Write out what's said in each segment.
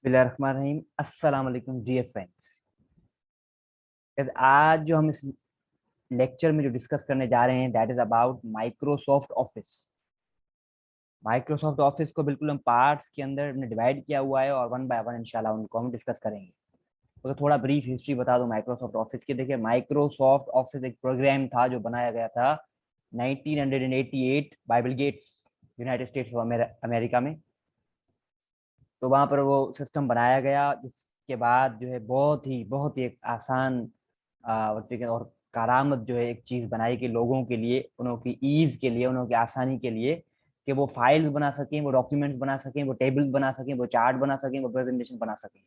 बिस्मिल्लाहिर्रहमानिर्रहीम। अस्सलाम वालेकुम डियर फ्रेंड्स। आज जो हम इस लेक्चर में जो डिस्कस करने जा रहे हैं that is about Microsoft office. Microsoft office को बिल्कुल हम पार्ट्स के अंदर हमने डिवाइड किया हुआ है और वन बाय वन इंशाल्लाह उनको हम डिस्कस करेंगे। तो थोड़ा ब्रीफ हिस्ट्री बता दूं माइक्रोसॉफ्ट ऑफिस की। देखिए, माइक्रोसॉफ्ट ऑफिस एक प्रोग्राम था जो बनाया गया था 1988 bye Bill Gates, United states of America में। तो वहां पर वो सिस्टम बनाया गया जिसके बाद जो है बहुत ही एक आसान और कारामद जो है एक चीज बनाई कि लोगों के लिए, उनकी ईज के लिए, उनकी आसानी के लिए कि वो फाइल्स बना सकें, वो डॉक्यूमेंट्स बना सकें, वो टेबल्स बना सकें, वो चार्ट बना सकें, वो प्रेजेंटेशन बना सकें।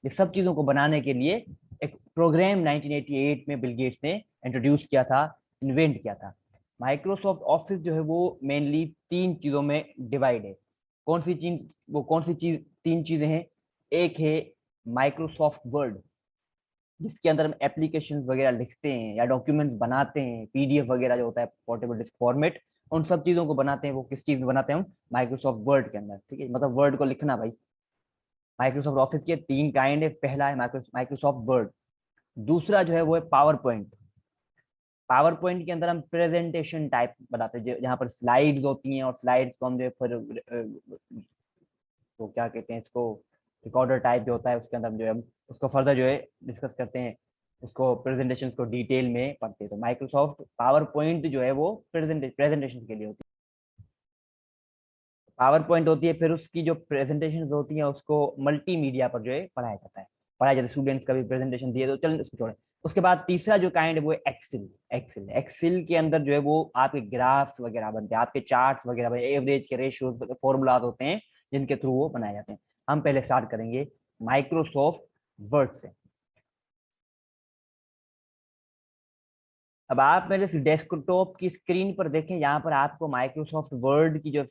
ये सब चीजों को बनाने के लिए एक प्रोग्राम 1988 में बिल गेट्स ने इंट्रोड्यूस किया था, इन्वेंट किया था। माइक्रोसॉफ्ट ऑफिस जो है वो मेनली तीन चीजों में डिवाइड है। कौन सी चीज, तीन चीजें हैं। एक है माइक्रोसॉफ्ट वर्ड, जिसके अंदर हम एप्लीकेशन वगैरह लिखते हैं या डॉक्यूमेंट्स बनाते हैं, पीडीएफ वगैरह जो होता है पोर्टेबल डिस्क फॉर्मेट, उन सब चीजों को बनाते हैं। वो किस चीज में बनाते हैं? हम माइक्रोसॉफ्ट वर्ड के अंदर। ठीक है, मतलब वर्ड को लिखना भाई। माइक्रोसॉफ्ट ऑफिस के तीन काइंड है। पहला है माइक्रोसॉफ्ट वर्ड। दूसरा जो है वो है पावर पॉइंट। पावर पॉइंट के अंदर हम प्रेजेंटेशन टाइप बनाते हैं, जहाँ पर स्लाइड्स होती हैं और स्लाइड्स को हम जो है फिर तो क्या कहते हैं इसको, रिकॉर्डर टाइप जो होता है उसके अंदर जो है हम उसको फर्दर जो है डिस्कस करते हैं, उसको प्रेजेंटेशन को डिटेल में पढ़ते हैं। तो माइक्रोसॉफ्ट पावर पॉइंट जो है वो प्रेजेंटेशन के लिए होती है। पावर पॉइंट होती है, फिर उसकी जो प्रेजेंटेशन होती है उसको मल्टीमीडिया पर जो है पढ़ाया जाता है। पढ़ाया जाता है, स्टूडेंट्स का भी प्रेजेंटेशन दिए तो चल उसको छोड़े। उसके बाद तीसरा जो काइंड है वो है एक्सेल। एक्सेल के अंदर जो है वो आपके ग्राफ्स वगैरह बनते हैं, आपके चार्ट्स वगैरह, एवरेज के रेशियो फॉर्मूलाज होते हैं जिनके थ्रू वो बनाए जाते हैं। हम पहले स्टार्ट करेंगे माइक्रोसॉफ्ट वर्ड से। अब आप मेरे डेस्कटॉप की स्क्रीन पर देखें, यहाँ पर आपको माइक्रोसॉफ्ट वर्ड की जो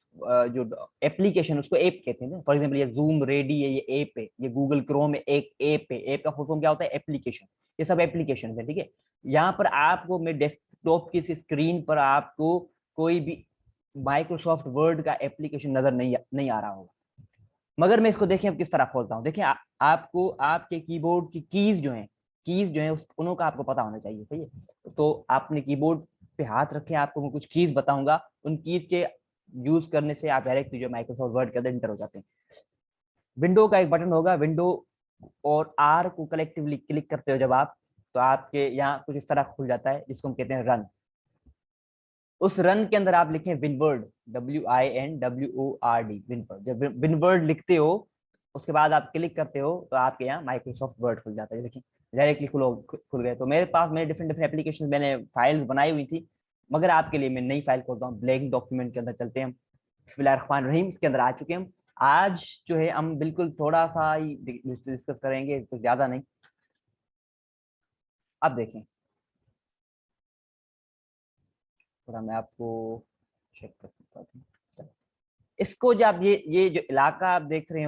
एप्लीकेशन, उसको ऐप कहते हैं ना। फॉर एग्जांपल ये जूम रेडी है, ये ऐप है। ये गूगल क्रोम है, एक ऐप है। ऐप का फुल फॉर्म क्या होता है? एप्लीकेशन। ये सब एप्लीकेशन है, ठीक है। यहाँ पर आपको मेरे डेस्कटॉप की स्क्रीन पर आपको कोई भी माइक्रोसॉफ्ट वर्ड का एप्लीकेशन नजर नहीं आ रहा होगा। मगर मैं इसको देखें अब किस तरह खोलता हूँ। देखिए, आपको आपके कीबोर्ड की कीज जो है उन्हों का आपको पता होना चाहिए, सही है। तो आपने कीबोर्ड पे हाथ रखे, आपको मैं कुछ कीज बताऊंगा, उन कीज के यूज करने से आप डायरेक्ट जो माइक्रोसॉफ्ट वर्ड के अंदर इंटर हो जाते हैं। विंडो का एक बटन होगा, विंडो और आर को कलेक्टिवली क्लिक करते हो जब आप, तो आपके यहाँ कुछ इस तरह खुल जाता है जिसको हम कहते हैं रन। उस रन के अंदर आप लिखें विनवर्ड, WINWORD, विनवर्ड। जब विनवर्ड लिखते हो उसके बाद आप क्लिक करते हो तो आपके यहाँ माइक्रोसॉफ्ट वर्ड खुल जाता है। देखिए, डायरेक्टली खुल गए। तो मेरे पास मेरे डिफरेंट डिफरेंट एप्लीकेशन, मैंने फाइल्स बनाई हुई थी, मगर आपके लिए मैं नई फाइल खोलता हूँ। ब्लैंक डॉक्यूमेंट के अंदर चलते हैं हम। बिस्मिल्लाहिर्रहमानिर्रहीम, इसके अंदर आ चुके हैं हम। आज जो है हम बिल्कुल थोड़ा सा ही डिस्कस करेंगे, कुछ ज्यादा नहीं। अब देखें, थोड़ा मैं आपको चेक कर सकता हूँ। इसको जो आप ये जो इलाका आप देख रहे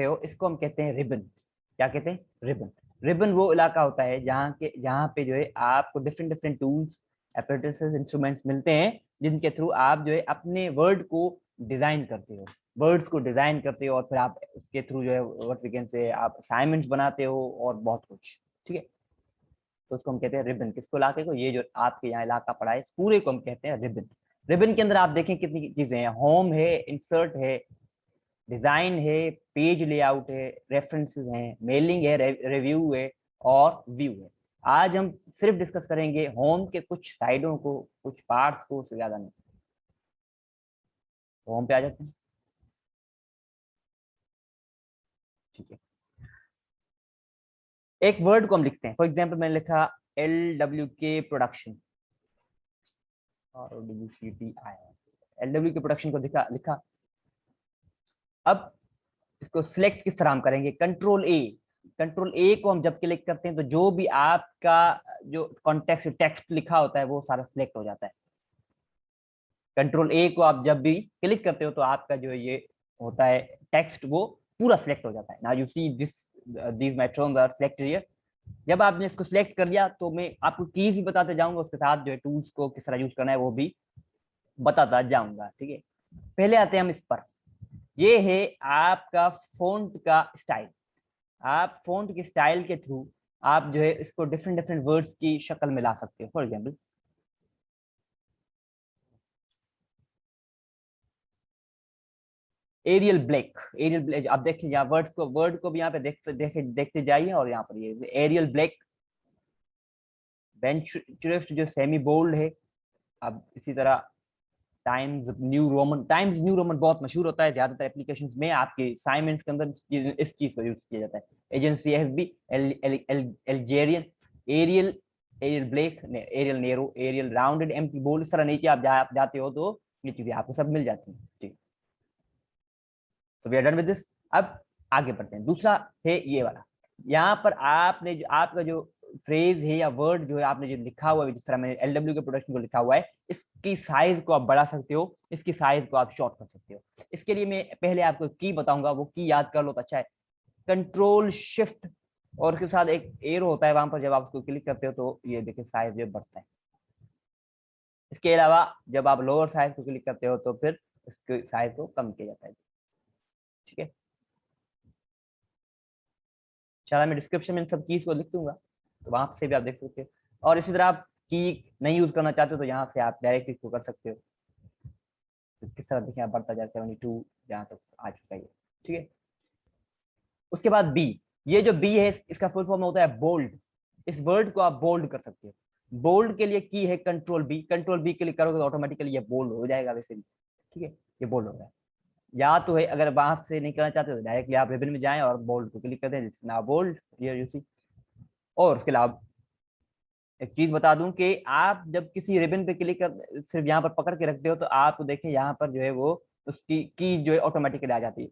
हो, इसको हम कहते हैं रिबन। क्या कहते हैं? रिबन। रिबन वो इलाका होता है जहाँ पे जो है आपको डिफरेंट डिफरेंट टूल्स, एपरेटसेस, इंस्ट्रूमेंट्स मिलते हैं, जिनके थ्रू आप जो है अपने वर्ड को डिजाइन करते हो। वर्ड्स को डिजाइन करते हो और फिर आप उसके थ्रू जो है व्हाट वी कैन से आप असाइनमेंट्स बनाते हो और बहुत कुछ। ठीक है, तो उसको हम कहते हैं रिबन। किसको? इलाके को। ये जो आपके यहाँ इलाका पड़ा है, इस पूरे को हम कहते हैं रिबन। रिबन के अंदर आप देखें कितनी चीजें हैं। होम है, इंसर्ट है, डिजाइन है, पेज लेआउट है, रेफरेंसेस हैं, मेलिंग है, रिव्यू है और व्यू है। आज हम सिर्फ डिस्कस करेंगे होम के कुछ साइडों को, कुछ पार्ट्स को, उससे ज्यादा नहीं। होम पे आ जाते हैं। ठीक है, एक वर्ड को हम लिखते हैं। फॉर एग्जाम्पल मैंने लिखा LWK प्रोडक्शन, LWK प्रोडक्शन को लिखा। अब इसको सिलेक्ट किस तरह हम करेंगे? कंट्रोल ए को हम जब क्लिक करते हैं तो जो भी आपका जो कॉन्टेक्स्ट टेक्स्ट लिखा होता है वो सारा सिलेक्ट हो जाता है। कंट्रोल ए को आप जब भी क्लिक करते हो तो आपका जो ये होता है टेक्स्ट, वो पूरा सिलेक्ट हो जाता है। Now you see these my terms are selected here. जब आपने इसको सिलेक्ट कर लिया तो मैं आपको कीज भी बताते जाऊंगा, उसके साथ जो है टूल्स को किस तरह यूज करना है वो भी बताता जाऊंगा। ठीक है, पहले आते हैं हम इस पर। ये है आपका फ़ॉन्ट का स्टाइल। आप फ़ॉन्ट के स्टाइल के थ्रू आप जो है इसको डिफरेंट डिफरेंट वर्ड्स की शक्ल में ला सकते हो। फॉर एग्जाम्पल एरियल ब्लैक आप देखिए, यहाँ वर्ड को भी यहाँ पे देखते जाइए, और यहाँ पर ये एरियल ब्लैक, वेंचुरस जो सेमी बोल्ड है। अब इसी तरह टाइम्स न्यू रोमन बहुत मशहूर होता है ज्यादातर एप्लीकेशंस में, आपके असाइनमेंट्स के अंदर इस चीज को यूज किया जाता है। Agency FB, Algerian, Arial, Arial Black, Arial Narrow, Arial Rounded, MT Bold. इस तरह नीचे आप जाते हो तो ये चीजें आपको सब मिल जाती हैं। ठीक, तो we are done with this. अब आगे बढ़ते हैं। दूसरा है ये वाला। यहाँ पर आपने जो आपका जो फ्रेज है या वर्ड जो है आपने जो लिखा हुआ है, जिस तरह मैंने एलडब्ल्यू के प्रोडक्शन को लिखा हुआ है, इसकी साइज को आप बढ़ा सकते हो, इसकी साइज को आप शॉर्ट कर सकते हो। इसके लिए मैं पहले आपको की बताऊंगा, वो की याद कर लो तो अच्छा है। कंट्रोल शिफ्ट और उसके साथ एक एरो होता है, वहां पर जब आप उसको क्लिक करते हो तो ये देखिए साइज जो बढ़ता है। इसके अलावा जब आप लोअर साइज को क्लिक करते हो तो फिर इसके साइज को कम किया जाता है। ठीक है, चलो मैं डिस्क्रिप्शन में इन सब चीज को लिख दूंगा, तो वहां से भी आप देख सकते हो। और इसी तरह आप की नहीं यूज करना चाहते हो तो यहाँ से आप डायरेक्ट इसको कर सकते हो। तो किस तरह देखिए आप बढ़ता जा रहा है 72 जहाँ तक आ चुका है। ठीक है, उसके बाद बी। ये जो बी है इसका फुल फॉर्म होता है बोल्ड। इस वर्ड को आप बोल्ड कर सकते हो। बोल्ड के लिए की है control B. Control B click करोगे तो ऑटोमेटिकली ये बोल्ड हो जाएगा वैसे भी। ठीक है, ये बोल्ड हो रहा है। या तो है अगर वहां से नहीं करना चाहते हो तो डायरेक्टली आप रिबन में जाएं और बोल्ड को क्लिक कर दें, जिसमें बोल्ड ये यू सी। और उसके अलावा एक चीज बता दूं कि आप जब किसी रिबन पे क्लिक कर सिर्फ यहाँ पर पकड़ के रखते हो तो आप देखें यहाँ पर जो है वो उसकी की जो है ऑटोमेटिकली आ जाती है।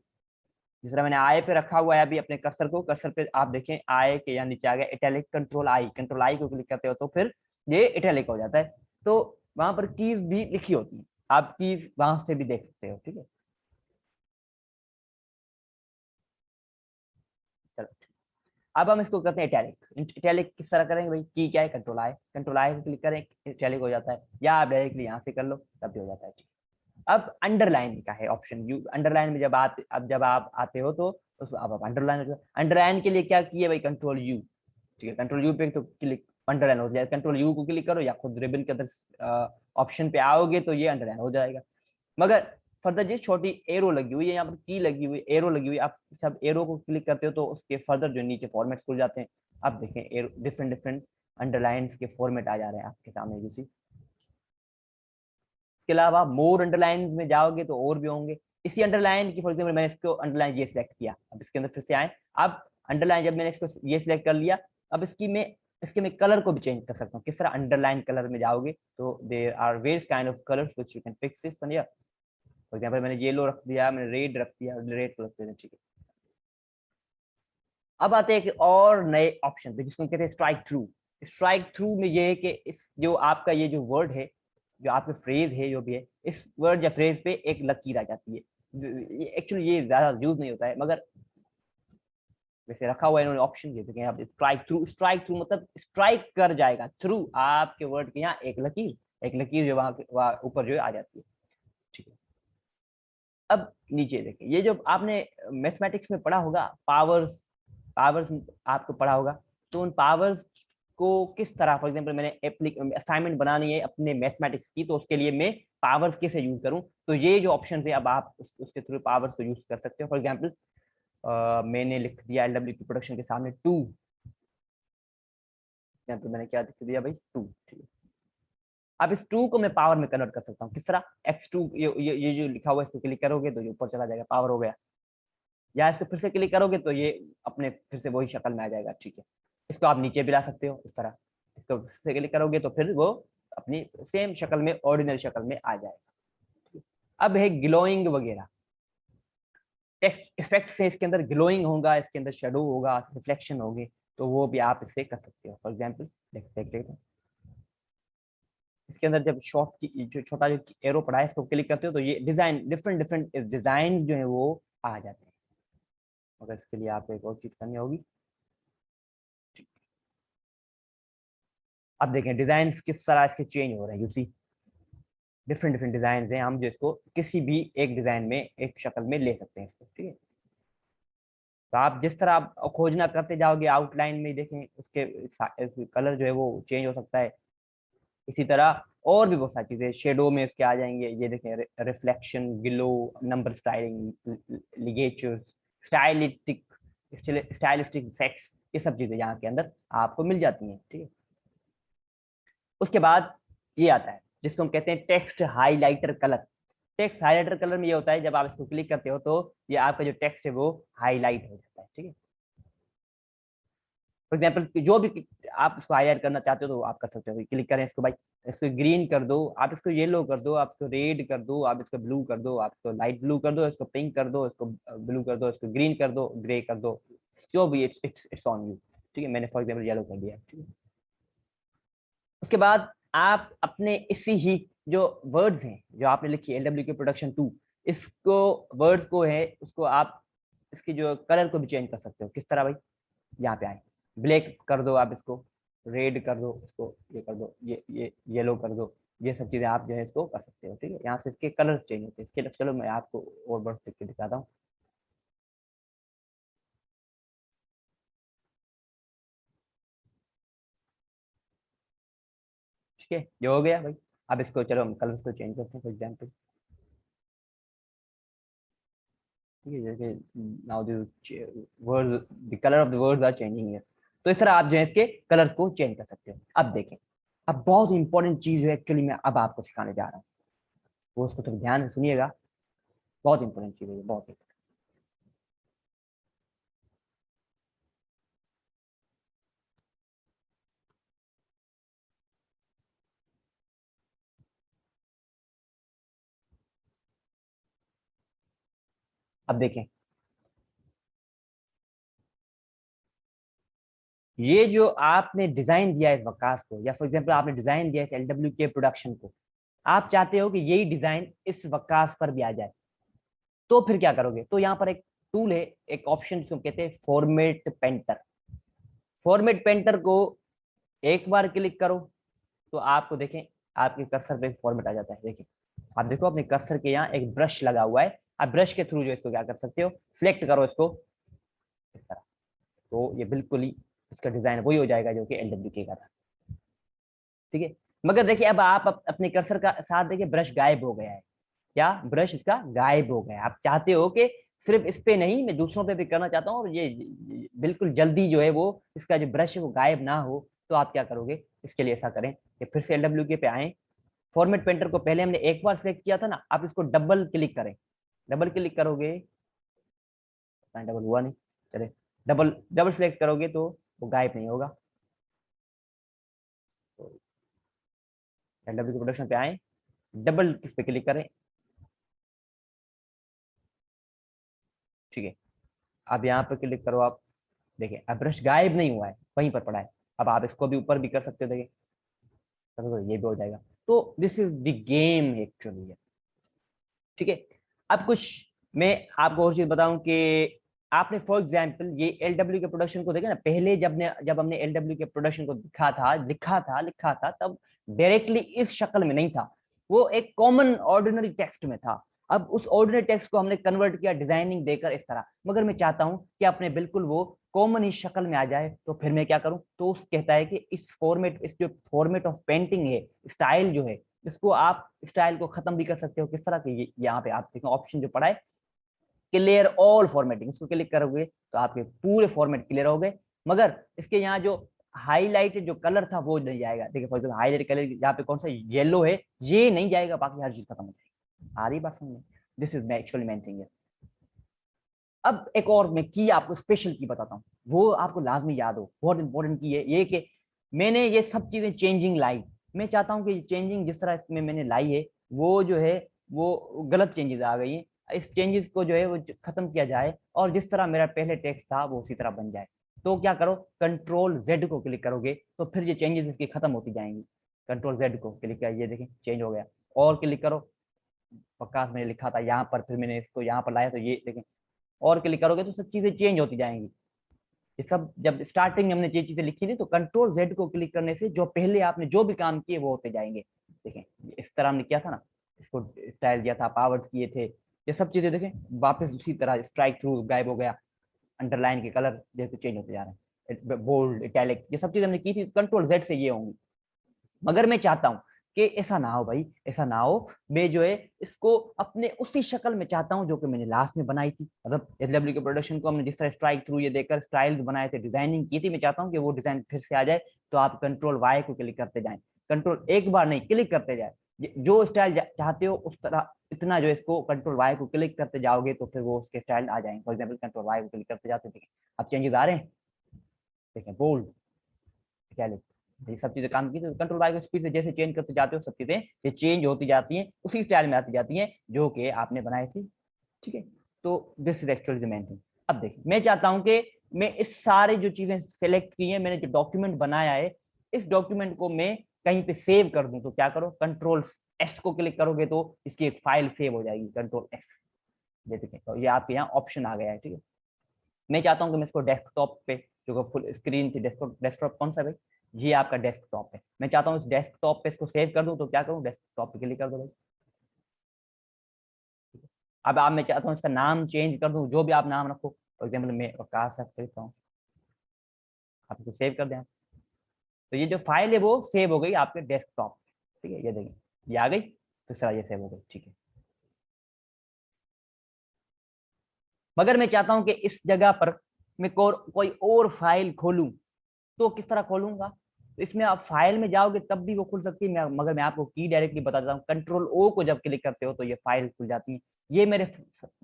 जिस तरह मैंने आई पे रखा हुआ है अभी अपने कर्सर को, कर्सर पे आप देखें आई के यहाँ नीचे आ गया इटैलिक, कंट्रोल आई को क्लिक करते हो तो फिर ये इटैलिक हो जाता है। तो वहां पर कीज भी लिखी होती है, आप कीज वहां से भी देख सकते हो। ठीक है, चलो अब हम इसको करते हैं इटैलिक। इटैलिक किस तरह करेंगे भाई, की क्या है कंट्रोल आई को क्लिक करें इटैलिक हो जाता है, या आप डायरेक्टली यहाँ से कर लो तब भी हो जाता है। अब अंडरलाइन का है ऑप्शन यू। अंडरलाइन में जब आप आते हो तो उसको अब आप अंडरलाइन के लिए क्या किए भाई, कंट्रोल यू। ठीक है, कंट्रोल यू पे तो क्लिक अंडरलाइन हो जाएगा। कंट्रोल यू को क्लिक करो या खुद रिबन के अंदर ऑप्शन पे आओगे तो ये अंडरलाइन हो जाएगा। मगर फर्दर जी छोटी एरो लगी हुई है, यहाँ पर की लगी हुई एरो लगी हुई, आप सब एरो को क्लिक करते हो तो उसके फर्दर जो नीचे फॉर्मेट खुल जाते हैं। अब देखें एरो डिफरेंट डिफरेंट अंडरलाइंस के फॉर्मेट आ जा रहे हैं आपके सामने यू सी। इसके अलावा मोर अंडरलाइन में जाओगे तो और भी होंगे। इसी अंडरलाइन की फॉर एग्जाम्पल मैंने इसको अंडरलाइन ये सिलेक्ट किया, अब इसके अंदर फिर से आए। अब अंडरलाइन जब मैंने इसको ये सिलेक्ट कर लिया, अब इसके मैं कलर को भी चेंज कर सकता हूँ। किस तरह, अंडरलाइन कलर में जाओगे तो there are various kind of colours which you can fix this one here. For example मैंने येलो रख दिया, मैंने रेड रख दिया, रेड को रख दिया। ठीक है, अब आते हैं एक और नए ऑप्शन पे जिसको कहते हैं स्ट्राइक थ्रू। स्ट्राइक थ्रू में ये है कि इस जो आपका ये जो वर्ड है, जो आपके फ्रेज है जो भी है, इस वर्ड या फ्रेज पे एक लकीर आ जाती है। एक्चुअली ये ज्यादा यूज नहीं होता है मगर वैसे रखा हुआ है इन्होंने ऑप्शन, जैसे कि यहाँ पे स्ट्राइक थ्रू। स्ट्राइक थ्रू मतलब स्ट्राइक कर जाएगा थ्रू आपके वर्ड के यहाँ एक लकीर जो वहां ऊपर जो है आ जाती है। ठीक है, अब नीचे देखिए, ये जो आपने मैथमेटिक्स में पढ़ा होगा पावर्स, पावर्स आपको पढ़ा होगा, तो उन पावर्स को किस तरह, फॉर एग्जांपल मैंने असाइनमेंट बनानी है अपने मैथमेटिक्स की, तो उसके लिए मैं पावर्स कैसे यूज करूं, तो ये जो ऑप्शन है अब आप उसके थ्रू पावर्स को यूज कर सकते हो। फॉर एग्जांपल मैंने लिख दिया एलडब्ल्यू की प्रोडक्शन के सामने 2, तो मैंने क्या लिख दिया भाई 2। ठीक है, अब इस 2 को मैं पावर में कन्वर्ट कर सकता हूँ। किस तरह, x2 ये जो लिखा हुआ है इसको क्लिक करोगे तो ये ऊपर चला जाएगा, पावर हो गया। या इसको फिर से क्लिक करोगे तो ये अपने फिर से वही शक्ल में आ जाएगा। ठीक है, इसको आप नीचे भी ला सकते हो इस तरह, इसको फिर से क्लिक करोगे तो फिर वो अपनी सेम शक्ल में, ऑर्डिनरी शक्ल में आ जाएगा। अब है ग्लोइंग वगैरह, टेक्स्ट इफेक्ट से इसके अंदर ग्लोइंग होगा, इसके अंदर शेडो होगा, रिफ्लेक्शन होगी, तो वो भी आप इससे कर सकते हो। फॉर एग्जाम्पल देखते हैं, इसके अंदर जब शॉर्ट की जो छोटा जो एरो पड़ा है इसको क्लिक करते हो तो ये डिजाइन डिफरेंट डिफरेंट डिजाइन जो है वो आ जाते हैं। मगर इसके लिए आप एक और चीज करनी होगी। अब देखें डिजाइन किस तरह इसके चेंज हो रहे हैं, you see. Different different design हैं, हम जो इसको किसी भी एक डिजाइन में एक शक्ल में ले सकते हैं इसको, ठीक है। तो आप जिस तरह आप खोजना करते जाओगे आउटलाइन में देखें उसके कलर जो है वो चेंज हो सकता है। इसी तरह और भी बहुत सारी चीजें शेडो में इसके आ जाएंगे, ये देखें reflection, glow, number styling, ligatures, stylistic stylistic sets, ये सब चीजें यहाँ के अंदर आपको मिल जाती हैं, ठीक है। उसके बाद ये आता है जिसको हम कहते हैं text highlighter colour. Text highlighter colour में ये होता है जब आप इसको क्लिक करते हो तो ये आपका जो टेक्स्ट है वो हाईलाइट हो जाता है, ठीक है। फॉर एग्जाम्पल जो भी आप इसको हाईलाइट करना चाहते हो तो आप कर सकते हो, क्लिक करें इसको भाई, इसको ग्रीन कर दो, आप इसको येलो कर दो, आप इसको रेड कर दो, आप इसको ब्लू कर दो, आप इसको लाइट ब्लू कर दो, इसको पिंक कर दो, इसको ब्लू कर दो, इसको ग्रीन कर दो, ग्रे कर दो, जो भी इट्स ऑन यू, ठीक है। मैंने फॉर एग्जाम्पल येलो कर दिया, ठीक है। उसके बाद आप अपने इसी ही जो वर्ड्स हैं जो आपने लिखी LW के प्रोडक्शन 2, इसको वर्ड्स को है उसको आप इसकी जो कलर को भी चेंज कर सकते हो। किस तरह भाई, यहाँ पे आए, ब्लैक कर दो, आप इसको रेड कर दो, इसको ये कर दो, ये येलो कर दो, ये सब चीजें आप जो है इसको कर सकते हो, ठीक है। यहाँ से इसके कलर्स चेंज होते हैं इसके। चलो मैं आपको और वर्ड लिख के दिखाता हूँ, ठीक है। ये हो गया भाई। अब इसको चलो हम कलर्स को चेंज करते हैं, फॉर एग्जाम्पल, ठीक है। जैसे now word the colour of the words are changing here, तो इस तरह आप जो है इसके कलर्स को चेंज कर सकते हो। अब देखें, अब बहुत इंपॉर्टेंट चीज है एक्चुअली मैं अब आपको सिखाने जा रहा हूँ, वो उसको थोड़ा ध्यान से सुनिएगा, बहुत इंपॉर्टेंट चीज है ये, बहुत। अब देखें, ये जो आपने डिजाइन दिया है इस वकास को, या फॉर एग्जांपल आपने डिजाइन दिया है LW के प्रोडक्शन को, आप चाहते हो कि यही डिजाइन इस वकास पर भी आ जाए, तो फिर क्या करोगे, तो यहाँ पर एक टूल है, एक ऑप्शन जिसको कहते हैं फॉर्मेट पेंटर। फॉर्मेट पेंटर को एक बार क्लिक करो तो आपको देखें आपके कर्सर पे फॉर्मेट आ जाता है। देखिए, आप देखो अपने कर्सर के यहाँ एक ब्रश लगा हुआ है, आप ब्रश के थ्रू जो इसको क्या कर सकते हो, सिलेक्ट करो इसको इस तरह, तो ये बिल्कुल ही इसका डिजाइन वही हो जाएगा जो कि LW के का था, ठीक है। मगर देखिए अब आप अपने कर्सर का साथ देखिए ब्रश गायब हो गया है, क्या ब्रश इसका गायब हो गया है। आप चाहते हो कि सिर्फ इस पे नहीं मैं दूसरों पे भी करना चाहता हूँ और ये बिल्कुल जल्दी जो है वो इसका जो ब्रश है वो गायब ना हो, तो आप क्या करोगे, इसके लिए ऐसा करें कि फिर से LW के पे आए, फॉर्मेट पेंटर को पहले हमने एक बार सेलेक्ट किया था ना, आप इसको डबल क्लिक करें, डबल क्लिक करोगे, डबल हुआ नहीं, चले डबल डबल सेलेक्ट करोगे तो वो गायब नहीं होगा। तो LW के प्रोडक्शन पे आए, डबल किस पे क्लिक करें, ठीक है। अब यहाँ पे क्लिक करो आप, देखिए अब ब्रश गायब नहीं हुआ है, वहीं पर पड़ा है। अब आप इसको भी ऊपर भी कर सकते हो, देखिए तो ये भी हो जाएगा। तो this is the game actually, ठीक है। अब कुछ मैं आपको और चीज बताऊं कि आपने फॉर एग्जांपल ये LW के प्रोडक्शन को देखे ना, पहले जब हमने LW के प्रोडक्शन को दिखा था, लिखा था तब डायरेक्टली इस शक्ल में नहीं था, वो एक कॉमन ऑर्डिनरी टेक्स्ट में था। अब उस ऑर्डिनरी टेक्स्ट को हमने कन्वर्ट किया डिजाइनिंग देकर इस तरह, मगर मैं चाहता हूं कि अपने बिल्कुल वो कॉमन ही शक्ल में आ जाए, तो फिर मैं क्या करूं, तो उस कहता है कि इस जो फॉर्मेट ऑफ पेंटिंग है, स्टाइल जो है, इसको आप स्टाइल को खत्म भी कर सकते हो। किस तरह के, यहाँ पे आप देखो ऑप्शन जो पड़ा है क्लियर ऑल फॉर्मेटिंग, इसको क्लिक करोगे तो आपके पूरे फॉर्मेट क्लियर हो गए, मगर इसके यहाँ जो हाईलाइट जो कलर था वो नहीं जाएगा। देखिए फॉर एग्जाम्पल हाईलाइट कलर यहाँ पे कौन सा येलो है, ये नहीं जाएगा, बाकी हर चीज खत्म हो जाएगी। आ रही बात समझ में, this is actually main thing है। अब एक और मैं की आपको स्पेशल की बताता हूँ, वो आपको लाजमी याद हो, बहुत इंपॉर्टेंट की है ये, कि मैंने ये सब चीजें चेंजिंग लाई, मैं चाहता हूँ कि चेंजिंग जिस तरह इसमें मैंने लाई है वो जो है वो गलत चेंजेस आ गई हैं, इस चेंजेस को जो है वो खत्म किया जाए और जिस तरह मेरा पहले टेक्स्ट था वो उसी तरह बन जाए। तो क्या करो, कंट्रोल Z को क्लिक करोगे तो फिर ये चेंजेस इसकी खत्म होती जाएंगी। कंट्रोल Z को क्लिक किया, ये देखें चेंज हो गया। और क्लिक करो, प्रकाश मैंने लिखा था यहाँ पर, फिर मैंने इसको यहाँ पर लाया तो ये देखें, और क्लिक करोगे तो सब चीजें चेंज होती जाएंगी। ये सब जब स्टार्टिंग में हमने ये चीजें लिखी थी तो कंट्रोल Z को क्लिक करने से जो पहले आपने जो भी काम किए वो होते जाएंगे। देखें इस तरह हमने किया था ना, इसको स्टाइल दिया था, पावर्स किए थे, ये सब चीजें देखें वापस उसी तरह स्ट्राइक थ्रू गायब हो गया, अंडरलाइन के कलर जैसे चेंज होते जा रहे हैं, बोल्ड इटैलिक, ये सब चीजें हमने की थी, कंट्रोल जेड से ये होंगी। मगर मैं चाहता हूं कि ऐसा ना हो भाई, ऐसा ना हो, मैं जो है इसको अपने उसी शक्ल में चाहता हूं जो कि मैंने लास्ट में बनाई थी। मतलब एचडब्ल्यू के प्रोडक्शन को हमने जिस तरह स्ट्राइक थ्रू ये देकर स्टाइल्स बनाए थे, डिजाइनिंग की थी, मैं चाहता हूं कि वो डिजाइन फिर से आ जाए। तो आप कंट्रोल वाई को क्लिक करते जाएं, कंट्रोल एक बार नहीं क्लिक करते जाए, जो स्टाइल चाहते हो उस तरह, इतना जो इसको कंट्रोल वाई को क्लिक करते जाओगे तो फिर वो उसके स्टाइल आ जाएंगे। फॉर एग्जाम्पल कंट्रोल वाई को क्लिक करते जाते देखें अब चेंजेस आ रहे हैं, देखें बोल्ड क्या ये सब चीजें काम की। तो कंट्रोल वाई को स्पीड से जैसे चेंज करते जाते हो सब चीजें ये चेंज होती जाती हैं, उसी स्टाइल में आती जाती हैं जो कि आपने बनाई थी। ठीक है, तो this is actually the main thing. अब देखिए मैं चाहता हूं कि मैं इस सारे जो चीजें सेलेक्ट की हैं, मैंने जो डॉक्यूमेंट बनाया है, इस डॉक्यूमेंट को मैं कहीं पे सेव कर दूं। तो क्या करो, कंट्रोल एस को क्लिक करोगे तो इसकी एक फाइल सेव हो जाएगी, कंट्रोल एस। ये देखिए तो ये आपके यहाँ ऑप्शन आ गया है। ठीक है, मैं चाहता हूँ कि मैं इसको डेस्कटॉप पे, जो फुल स्क्रीन थी, डेस्कटॉप, डेस्कटॉप कौन सा है भाई, ये आपका डेस्कटॉप है। मैं चाहता हूँ इस डेस्कटॉप पे इसको सेव कर दूं। तो क्या करूँ, डेस्कटॉप पे क्लिक कर दो भाई। अब आप, मैं चाहता हूँ इसका नाम चेंज कर दूं, जो भी आप नाम रखो। फॉर एग्जाम्पल मैं आकाश करता हूँ, आप इसको सेव कर दें। तो ये जो फाइल है वो सेव हो गई आपके डेस्कटॉप। ठीक है, ये देखिए ये आ गई, तो सारा ये सेव हो गई। ठीक है, मगर मैं चाहता हूं कि इस जगह पर मैं कोई और फाइल खोलूं, तो किस तरह खोलूंगा। तो इसमें आप फाइल में जाओगे तब भी वो खुल सकती है, मगर मैं आपको की डायरेक्टली बता देता हूँ, कंट्रोल ओ को जब क्लिक करते हो तो ये फाइल खुल जाती है। ये मेरे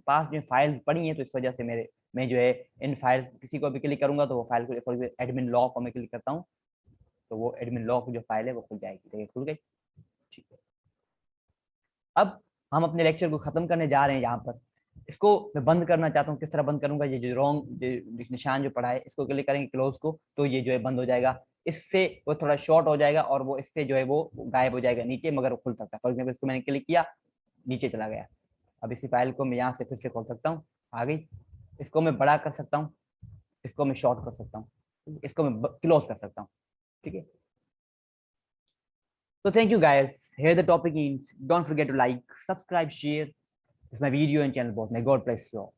पास जो फाइल्स पड़ी हैं, तो इस वजह से मेरे, मैं जो है इन फाइल किसी को भी क्लिक करूंगा तो वो फाइल खुल, एडमिन लॉक को मैं क्लिक करता हूँ तो वो एडमिन लॉक जो फाइल है वो खुल जाएगी। देखिए खुल गई। ठीक है, अब हम अपने लेक्चर को खत्म करने जा रहे हैं। यहाँ पर इसको मैं बंद करना चाहता हूँ, किस तरह बंद करूंगा, ये जो रॉन्ग निशान जो पड़ा है इसको क्लिक करेंगे क्लोज को, तो ये जो है बंद हो जाएगा। इससे वो थोड़ा शॉर्ट हो जाएगा और वो इससे जो है वो गायब हो जाएगा नीचे, मगर वो खुल सकता है। फॉर एग्जाम्पल इसको मैंने क्लिक किया, नीचे चला गया। अब इसी फाइल को मैं यहाँ से फिर से खोल सकता हूँ, आ गई। इसको मैं बड़ा कर सकता हूँ, इसको मैं शॉर्ट कर सकता हूँ, इसको मैं क्लोज कर सकता हूँ। ठीक है, so thank you guys, here the topic is, don't forget to like, subscribe, share this my video and channel both. May God bless you all.